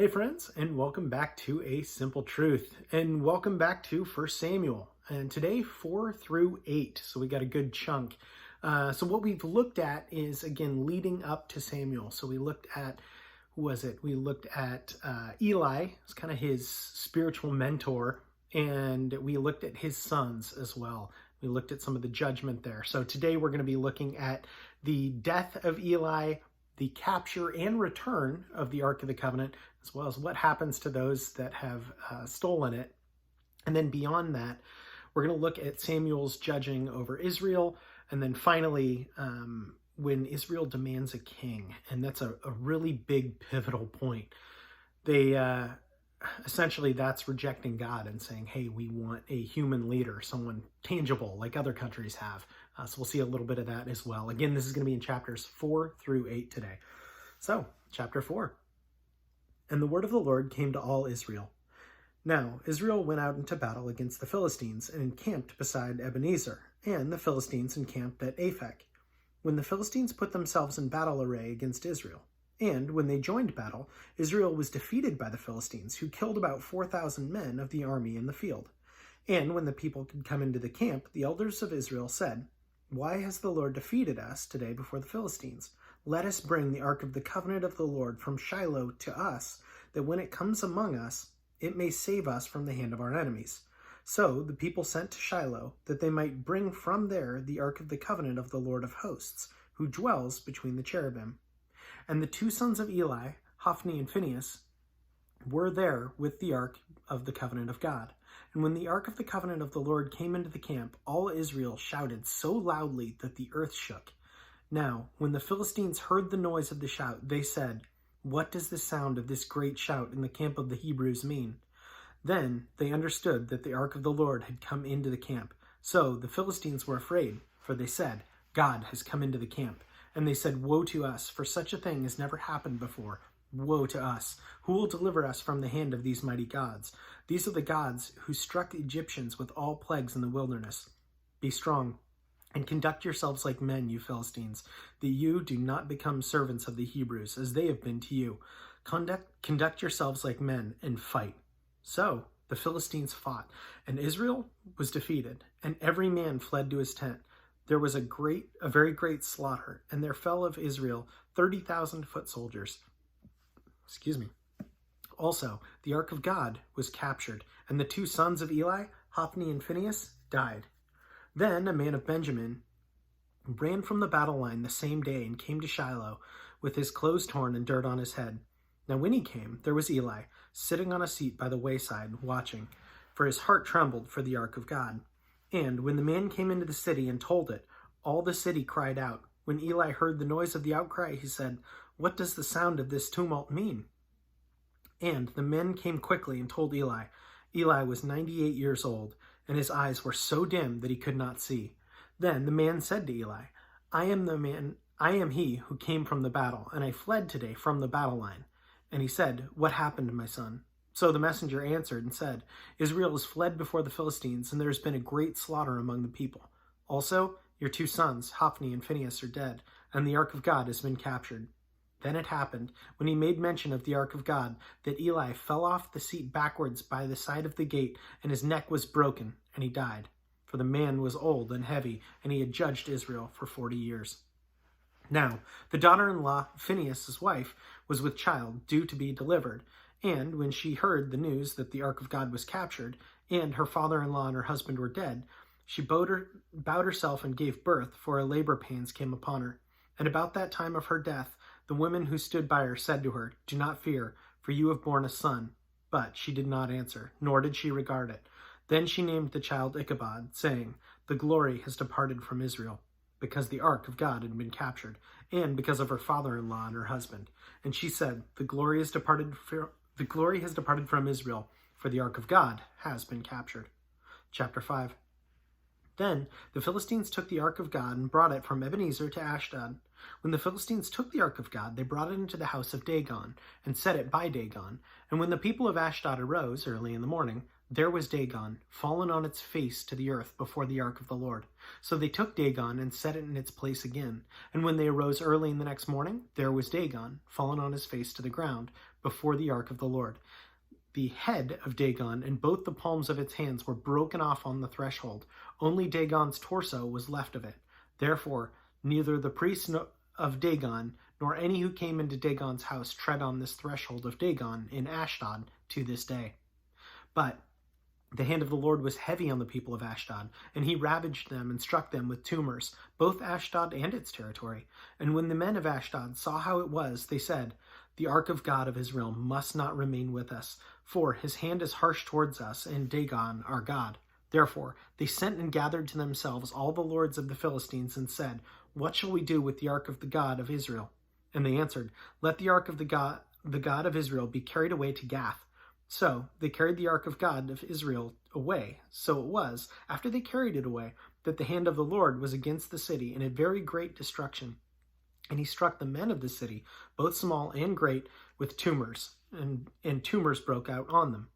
Hey friends, and welcome back to A Simple Truth, and welcome back to 1 Samuel, and today 4 through 8, so we got a good chunk. So what we've looked at is, again, leading up to Samuel. So we looked at, who was it? We looked at Eli, it's kind of his spiritual mentor, and we looked at his sons as well. We looked at some of the judgment there. So today we're going to be looking at the death of Eli, the capture and return of the Ark of the Covenant, as well as what happens to those that have stolen it. And then beyond that, we're going to look at Samuel's judging over Israel. And then finally, when Israel demands a king. And that's a really big pivotal point. They essentially, that's rejecting God and saying, hey, we want a human leader, someone tangible like other countries have. So we'll see a little bit of that as well. Again, this is going to be in chapters 4 through 8 today. So, chapter 4. And the word of the Lord came to all Israel. Now, Israel went out into battle against the Philistines and encamped beside Ebenezer, and the Philistines encamped at Aphek. When the Philistines put themselves in battle array against Israel, and when they joined battle, Israel was defeated by the Philistines, who killed about 4,000 men of the army in the field. And when the people could come into the camp, the elders of Israel said, "Why has the Lord defeated us today before the Philistines? Let us bring the ark of the covenant of the Lord from Shiloh to us, that when it comes among us, it may save us from the hand of our enemies." So the people sent to Shiloh, that they might bring from there the ark of the covenant of the Lord of hosts, who dwells between the cherubim. And the two sons of Eli, Hophni and Phinehas, were there with the ark of the covenant of God. And when the ark of the covenant of the Lord came into the camp, all Israel shouted so loudly that the earth shook. Now, when the Philistines heard the noise of the shout, they said, "What does the sound of this great shout in the camp of the Hebrews mean?" Then they understood that the ark of the Lord had come into the camp. So the Philistines were afraid, for they said, "God has come into the camp." And they said, "Woe to us, for such a thing has never happened before. Woe to us! Who will deliver us from the hand of these mighty gods? These are the gods who struck the Egyptians with all plagues in the wilderness. Be strong and conduct yourselves like men, you Philistines, that you do not become servants of the Hebrews, as they have been to you. Conduct yourselves like men and fight." So the Philistines fought, and Israel was defeated, and every man fled to his tent. There was a very great slaughter, and there fell of Israel 30,000 foot soldiers. Also, the ark of God was captured, and the two sons of Eli, Hophni and Phinehas, died. Then a man of Benjamin ran from the battle line the same day and came to Shiloh with his clothes torn and dirt on his head. Now when he came, there was Eli, sitting on a seat by the wayside, watching, for his heart trembled for the ark of God. And when the man came into the city and told it, all the city cried out. When Eli heard the noise of the outcry, he said, "What does the sound of this tumult mean?" And the men came quickly and told Eli. Eli was 98 years old, and his eyes were so dim that he could not see. Then the man said to Eli, I am he who came from the battle, and I fled today from the battle line." And he said, "What happened, my son?" So the messenger answered and said, "Israel has fled before the Philistines, and there has been a great slaughter among the people. Also, your two sons, Hophni and Phinehas, are dead, and the ark of God has been captured." Then it happened, when he made mention of the ark of God, that Eli fell off the seat backwards by the side of the gate, and his neck was broken, and he died. For the man was old and heavy, and he had judged Israel for 40 years. Now, the daughter-in-law, Phinehas' wife, was with child, due to be delivered. And when she heard the news that the ark of God was captured, and her father-in-law and her husband were dead, she bowed herself and gave birth, for her labor pains came upon her. And about that time of her death, the women who stood by her said to her, "Do not fear, for you have borne a son." But she did not answer, nor did she regard it. Then she named the child Ichabod, saying, "The glory has departed from Israel," because the ark of God had been captured, and because of her father-in-law and her husband. And she said, The glory has departed from Israel, for the ark of God has been captured." Chapter 5. Then the Philistines took the ark of God and brought it from Ebenezer to Ashdod. When the Philistines took the ark of God, they brought it into the house of Dagon, and set it by Dagon. And when the people of Ashdod arose early in the morning, there was Dagon, fallen on its face to the earth before the ark of the Lord. So they took Dagon and set it in its place again. And when they arose early in the next morning, there was Dagon, fallen on his face to the ground, before the ark of the Lord. The head of Dagon and both the palms of its hands were broken off on the threshold. Only Dagon's torso was left of it. Therefore, neither the priests of Dagon nor any who came into Dagon's house tread on this threshold of Dagon in Ashdod to this day. But the hand of the Lord was heavy on the people of Ashdod, and he ravaged them and struck them with tumors, both Ashdod and its territory. And when the men of Ashdod saw how it was, they said, "The ark of God of Israel must not remain with us, for his hand is harsh towards us and Dagon our God." Therefore they sent and gathered to themselves all the lords of the Philistines and said, "What shall we do with the ark of the God of Israel?" And they answered, "Let the ark of the God of Israel be carried away to Gath." So they carried the ark of God of Israel away. So it was, after they carried it away, that the hand of the Lord was against the city in a very great destruction. And he struck the men of the city, both small and great, with tumors, and tumors broke out on them.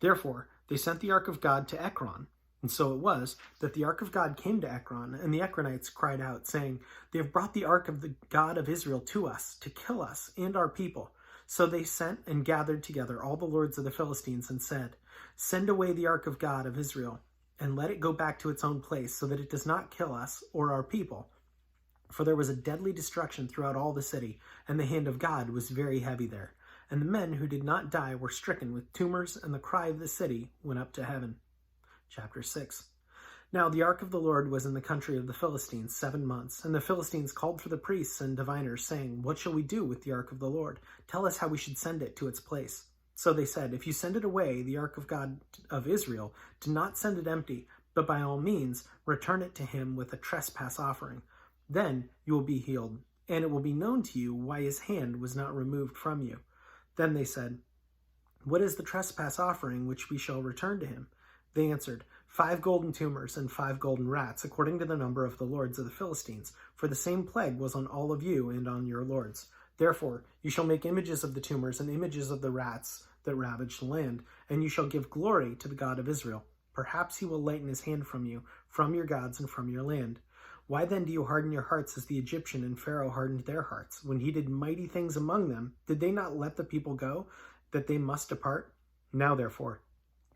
Therefore they sent the ark of God to Ekron. And so it was that the ark of God came to Ekron, and the Ekronites cried out, saying, "They have brought the ark of the God of Israel to us, to kill us and our people." So they sent and gathered together all the lords of the Philistines and said, "Send away the ark of God of Israel, and let it go back to its own place, so that it does not kill us or our people." For there was a deadly destruction throughout all the city, and the hand of God was very heavy there. And the men who did not die were stricken with tumors, and the cry of the city went up to heaven. Chapter 6. Now the ark of the Lord was in the country of the Philistines 7 months, and the Philistines called for the priests and diviners, saying, "What shall we do with the ark of the Lord? Tell us how we should send it to its place." So they said, "If you send it away, the ark of God of Israel, do not send it empty, but by all means return it to him with a trespass offering. Then you will be healed, and it will be known to you why his hand was not removed from you." Then they said, "What is the trespass offering which we shall return to him?" They answered, 5 golden tumors and 5 golden rats, according to the number of the lords of the Philistines, for the same plague was on all of you and on your lords. Therefore you shall make images of the tumors and images of the rats that ravaged the land, and you shall give glory to the God of Israel. Perhaps he will lighten his hand from you, from your gods, and from your land. Why then do you harden your hearts as the Egyptian and Pharaoh hardened their hearts? When he did mighty things among them, did they not let the people go, that they must depart? Now therefore,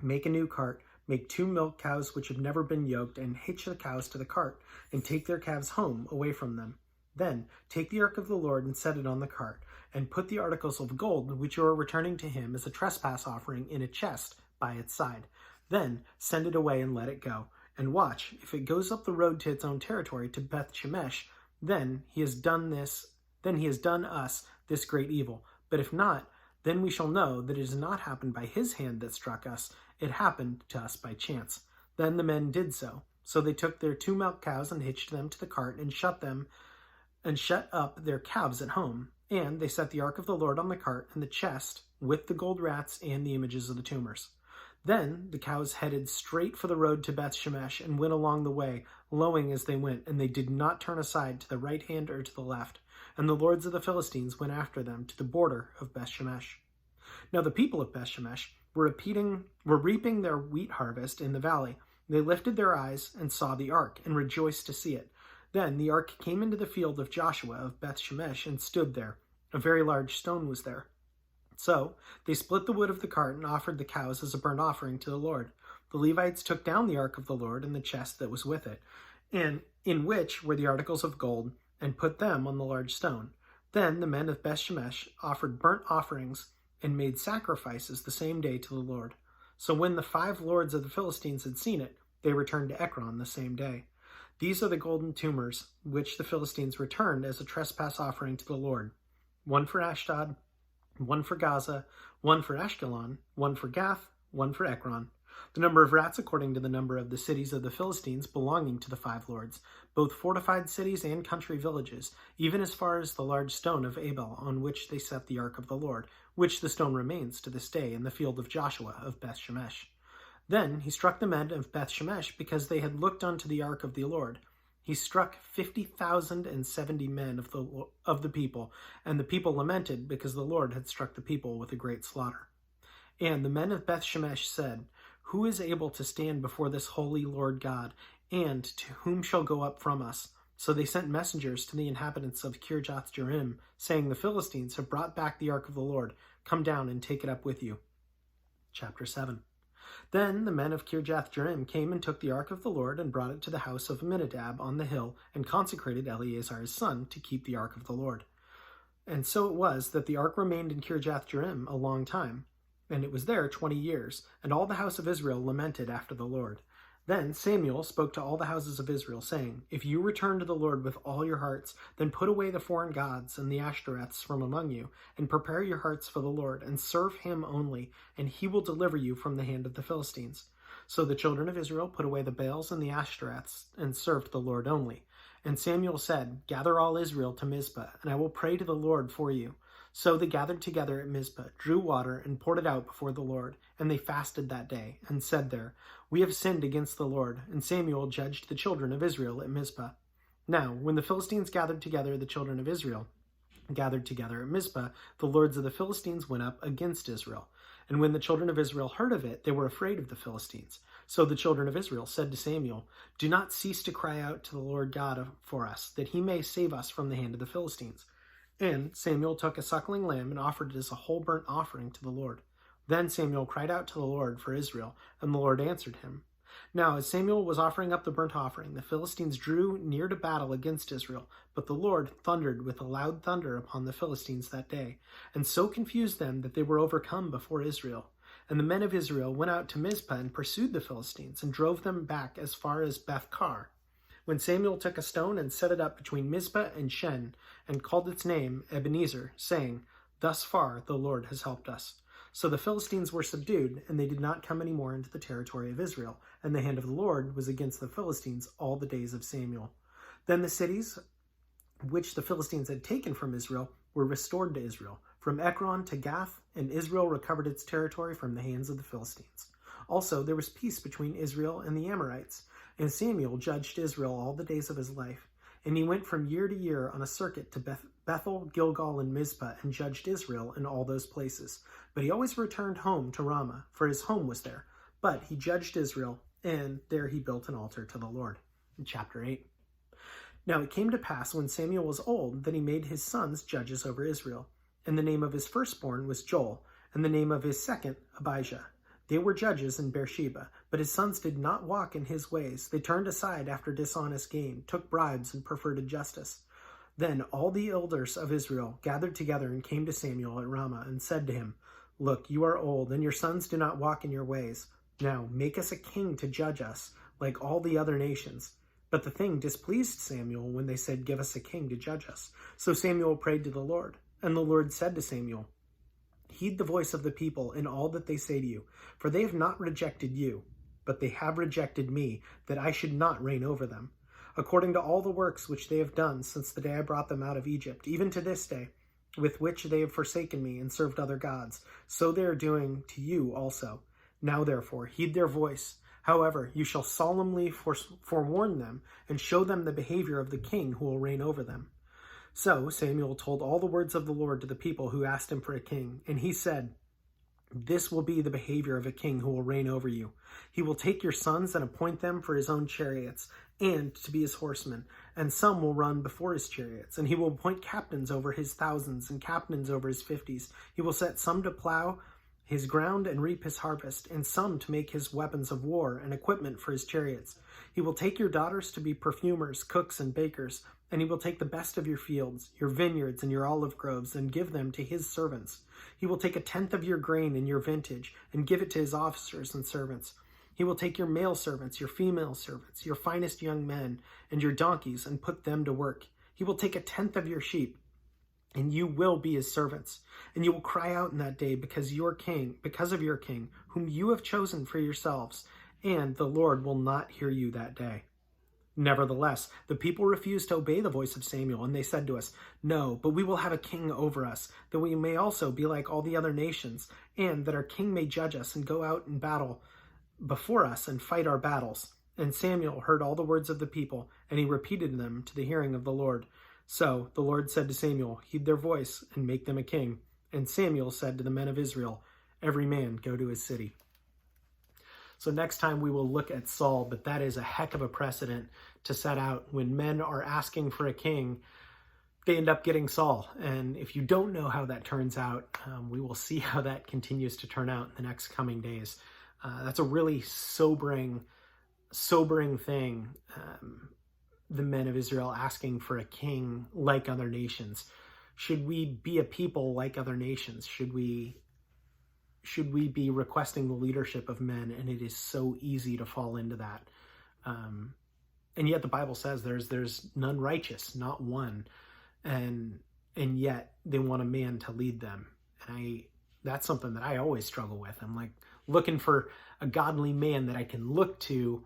make a new cart, make 2 milk cows which have never been yoked, and hitch the cows to the cart, and take their calves home away from them. Then take the ark of the Lord and set it on the cart, and put the articles of gold which you are returning to him as a trespass offering in a chest by its side. Then send it away and let it go. And watch, if it goes up the road to its own territory, to Beth Shemesh, then he has done us this great evil. But if not, then we shall know that it has not happened by his hand that struck us, it happened to us by chance. Then the men did so. So they took their 2 milk cows and hitched them to the cart and shut up their calves at home. And they set the ark of the Lord on the cart and the chest with the gold rats and the images of the tumors. Then the cows headed straight for the road to Beth Shemesh and went along the way, lowing as they went, and they did not turn aside to the right hand or to the left. And the lords of the Philistines went after them to the border of Beth Shemesh. Now the people of Beth Shemesh were reaping their wheat harvest in the valley. They lifted their eyes and saw the ark, and rejoiced to see it. Then the ark came into the field of Joshua of Beth Shemesh and stood there. A very large stone was there. So they split the wood of the cart and offered the cows as a burnt offering to the Lord. The Levites took down the ark of the Lord and the chest that was with it, and in which were the articles of gold, and put them on the large stone. Then the men of Beth Shemesh offered burnt offerings and made sacrifices the same day to the Lord. So when the 5 lords of the Philistines had seen it, they returned to Ekron the same day. These are the golden tumors which the Philistines returned as a trespass offering to the Lord. 1 for Ashdod, 1 for Gaza, 1 for Ashkelon, 1 for Gath, 1 for Ekron. The number of rats according to the number of the cities of the Philistines belonging to the 5 lords, both fortified cities and country villages, even as far as the large stone of Abel on which they set the ark of the Lord, which the stone remains to this day in the field of Joshua of Beth Shemesh. Then he struck the men of Beth Shemesh because they had looked unto the ark of the Lord. He struck 50,070 men of the people, and the people lamented because the Lord had struck the people with a great slaughter. And the men of Beth Shemesh said, Who is able to stand before this holy Lord God, and to whom shall go up from us? So they sent messengers to the inhabitants of Kirjath-jearim, saying, The Philistines have brought back the ark of the Lord. Come down and take it up with you. Chapter 7. Then the men of Kirjath-jearim came and took the ark of the Lord and brought it to the house of Amminadab on the hill and consecrated Eleazar his son to keep the ark of the Lord. And so it was that the ark remained in Kirjath-jearim a long time, and it was there 20 years, and all the house of Israel lamented after the Lord. Then Samuel spoke to all the houses of Israel, saying, If you return to the Lord with all your hearts, then put away the foreign gods and the Ashtoreths from among you, and prepare your hearts for the Lord, and serve him only, and he will deliver you from the hand of the Philistines. So the children of Israel put away the Baals and the Ashtoreths, and served the Lord only. And Samuel said, Gather all Israel to Mizpah, and I will pray to the Lord for you. So they gathered together at Mizpah, drew water, and poured it out before the Lord. And they fasted that day, and said there, We have sinned against the Lord. And Samuel judged the children of Israel at Mizpah. Now, when the Philistines gathered together, the children of Israel gathered together at Mizpah, the lords of the Philistines went up against Israel. And when the children of Israel heard of it, they were afraid of the Philistines. So the children of Israel said to Samuel, Do not cease to cry out to the Lord God for us, that he may save us from the hand of the Philistines. And Samuel took a suckling lamb and offered it as a whole burnt offering to the Lord. Then Samuel cried out to the Lord for Israel, and the Lord answered him. Now, as Samuel was offering up the burnt offering, the Philistines drew near to battle against Israel, but the Lord thundered with a loud thunder upon the Philistines that day, and so confused them that they were overcome before Israel. And the men of Israel went out to Mizpah and pursued the Philistines, and drove them back as far as Beth-kar. When Samuel took a stone and set it up between Mizpah and Shen, and called its name Ebenezer, saying, Thus far the Lord has helped us. So the Philistines were subdued, and they did not come any more into the territory of Israel, and the hand of the Lord was against the Philistines all the days of Samuel. Then the cities which the Philistines had taken from Israel were restored to Israel, from Ekron to Gath, and Israel recovered its territory from the hands of the Philistines. Also there was peace between Israel and the Amorites, and Samuel judged Israel all the days of his life. And he went from year to year on a circuit to Bethel, Gilgal, and Mizpah, and judged Israel in all those places. But he always returned home to Ramah, for his home was there. But he judged Israel, and there he built an altar to the Lord. In chapter 8. Now it came to pass, when Samuel was old, that he made his sons judges over Israel. And the name of his firstborn was Joel, and the name of his second Abijah. They were judges in Beersheba, but his sons did not walk in his ways. They turned aside after dishonest gain, took bribes, and preferred injustice. Then all the elders of Israel gathered together and came to Samuel at Ramah and said to him, Look, you are old, and your sons do not walk in your ways. Now make us a king to judge us, like all the other nations. But the thing displeased Samuel when they said, Give us a king to judge us. So Samuel prayed to the Lord, and the Lord said to Samuel, Heed the voice of the people in all that they say to you, for they have not rejected you, but they have rejected me, that I should not reign over them. According to all the works which they have done since the day I brought them out of Egypt, even to this day, with which they have forsaken me and served other gods, so they are doing to you also. Now therefore, heed their voice. However, you shall solemnly forewarn them, and show them the behavior of the king who will reign over them. So Samuel told all the words of the Lord to the people who asked him for a king, and he said, This will be the behavior of a king who will reign over you. He will take your sons and appoint them for his own chariots, and to be his horsemen, and some will run before his chariots, and he will appoint captains over his thousands and captains over his 50s. He will set some to plow his ground and reap his harvest, and some to make his weapons of war and equipment for his chariots. He will take your daughters to be perfumers, cooks, and bakers, and he will take the best of your fields, your vineyards, and your olive groves, and give them to his servants. He will take 1/10 of your grain in your vintage, and give it to his officers and servants. He will take your male servants, your female servants, your finest young men, and your donkeys, and put them to work. He will take 1/10 of your sheep, and you will be his servants. And you will cry out in that day because of your king, whom you have chosen for yourselves, and the Lord will not hear you that day. Nevertheless, the people refused to obey the voice of Samuel, and they said to us, No, but we will have a king over us, that we may also be like all the other nations, and that our king may judge us and go out in battle before us and fight our battles. And Samuel heard all the words of the people, and he repeated them to the hearing of the Lord. So the Lord said to Samuel, Heed their voice and make them a king. And Samuel said to the men of Israel, Every man go to his city. So next time we will look at Saul, but that is a heck of a precedent to set out when men are asking for a king. they end up getting Saul. And if you don't know how that turns out, we will see how that continues to turn out in the next coming days. That's a really sobering thing. The men of Israel asking for a king like other nations. Should we be a people like other nations? Should we be requesting the leadership of men? And it is so easy to fall into that. And yet the Bible says there's none righteous, not one. And yet they want a man to lead them. And that's something that I always struggle with. I'm like looking for a godly man that I can look to,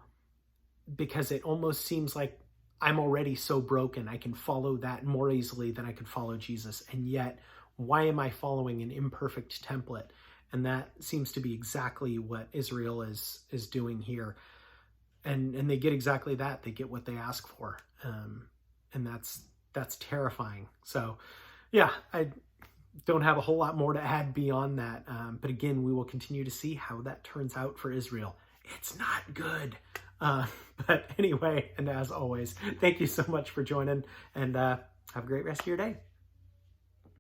because it almost seems like I'm already so broken. I can follow that more easily than I could follow Jesus. And yet, why am I following an imperfect template? And that seems to be exactly what Israel is doing here. And they get exactly that. They get what they ask for. And that's terrifying. So yeah, I don't have a whole lot more to add beyond that. But again, we will continue to see how that turns out for Israel. It's not good. But anyway, and as always, thank you so much for joining, and have a great rest of your day.